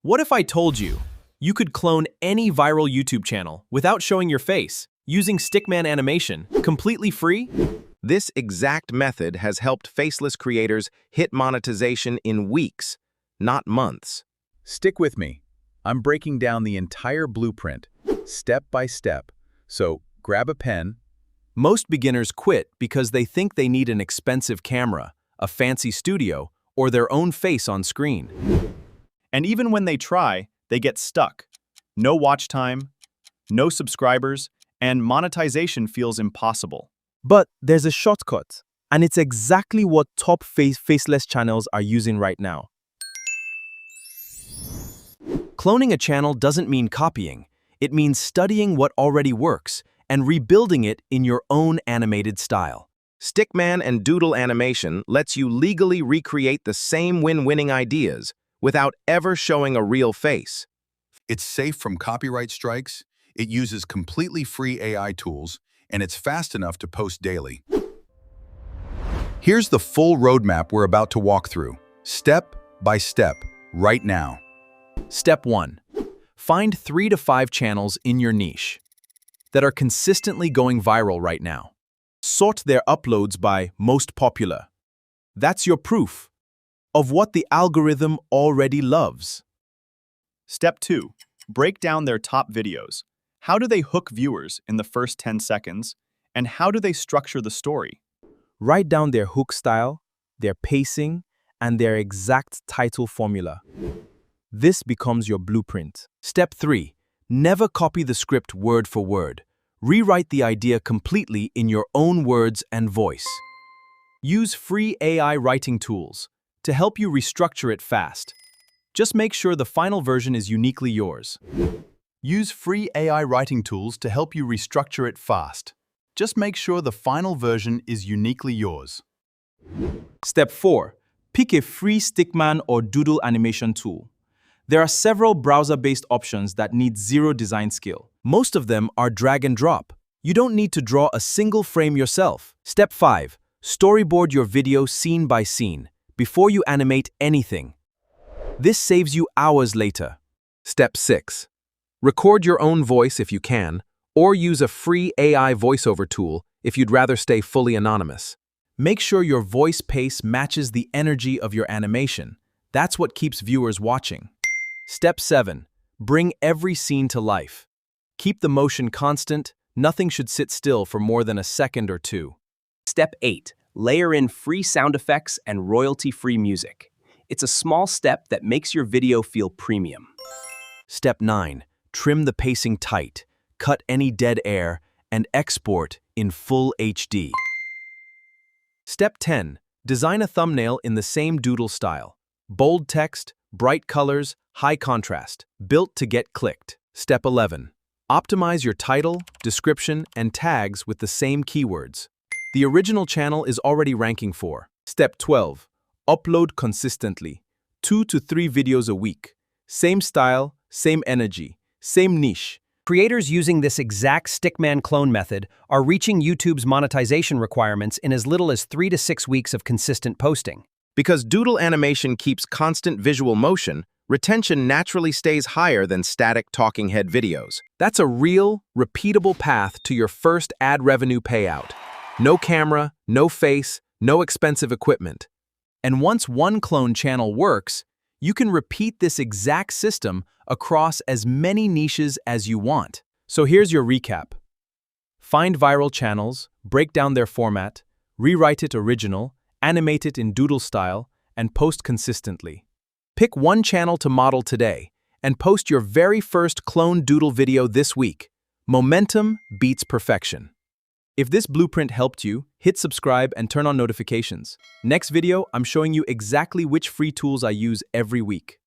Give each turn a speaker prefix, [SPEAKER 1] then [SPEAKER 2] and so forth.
[SPEAKER 1] What if I told you you could clone any viral YouTube channel without showing your face, using Stickman animation, completely free?
[SPEAKER 2] This exact method has helped Faceless creators hit monetization in weeks, not months.
[SPEAKER 3] Stick with me. I'm breaking down the entire blueprint, step by step. So grab a pen.
[SPEAKER 1] Most beginners quit because they think they need an expensive camera, a fancy studio, or their own face on screen.
[SPEAKER 4] And even when they try, they get stuck. No watch time, no subscribers, and monetization feels impossible.
[SPEAKER 1] But there's a shortcut, and it's exactly what top faceless channels are using right now. Cloning a channel doesn't mean copying. It means studying what already works and rebuilding it in your own animated style.
[SPEAKER 2] Stickman and Doodle animation lets you legally recreate the same winning ideas without ever showing a real face.
[SPEAKER 5] It's safe from copyright strikes, it uses completely free AI tools, and it's fast enough to post daily. Here's the full roadmap we're about to walk through, step by step, right now.
[SPEAKER 1] Step 1. Find 3 to 5 channels in your niche that are consistently going viral right now. Sort their uploads by most popular. That's your proof of what the algorithm already loves.
[SPEAKER 4] Step 2. Break down their top videos. How do they hook viewers in the first 10 seconds? And how do they structure the story?
[SPEAKER 1] Write down their hook style, their pacing, and their exact title formula. This becomes your blueprint. Step 3. Never copy the script word for word. Rewrite the idea completely in your own words and voice. Use free AI writing tools to help you restructure it fast. Just make sure the final version is uniquely yours.
[SPEAKER 4] Use free AI writing tools to help you restructure it fast. Just make sure the final version is uniquely yours.
[SPEAKER 1] Step 4. Pick a free Stickman or Doodle animation tool. There are several browser-based options that need zero design skill. Most of them are drag and drop. You don't need to draw a single frame yourself. Step 5. Storyboard your video scene by scene before you animate anything. This saves you hours later.
[SPEAKER 2] Step 6. Record your own voice if you can, or use a free AI voiceover tool if you'd rather stay fully anonymous.
[SPEAKER 1] Make sure your voice pace matches the energy of your animation. That's what keeps viewers watching. Step 7. Bring every scene to life. Keep the motion constant. Nothing should sit still for more than a second or two.
[SPEAKER 6] Step 8. Layer in free sound effects and royalty-free music. It's a small step that makes your video feel premium.
[SPEAKER 1] Step 9. Trim the pacing tight, cut any dead air, and export in full HD. Step 10. Design a thumbnail in the same Doodle style. Bold text, bright colors, high contrast, built to get clicked. Step 11. Optimize your title, description, and tags with the same keywords. The original channel is already ranking for. Step 12. Upload consistently. 2 to 3 videos a week. Same style, same energy, same niche.
[SPEAKER 7] Creators using this exact Stickman clone method are reaching YouTube's monetization requirements in as little as 3 to 6 weeks of consistent posting.
[SPEAKER 2] Because Doodle animation keeps constant visual motion, retention naturally stays higher than static talking head videos. That's a real, repeatable path to your first ad revenue payout. No camera, no face, no expensive equipment.
[SPEAKER 1] And once one clone channel works, you can repeat this exact system across as many niches as you want. So here's your recap. Find viral channels, break down their format, rewrite it original, animate it in Doodle style, and post consistently. Pick one channel to model today, and post your very first clone Doodle video this week. Momentum beats perfection. If this blueprint helped you, hit subscribe and turn on notifications. Next video, I'm showing you exactly which free tools I use every week.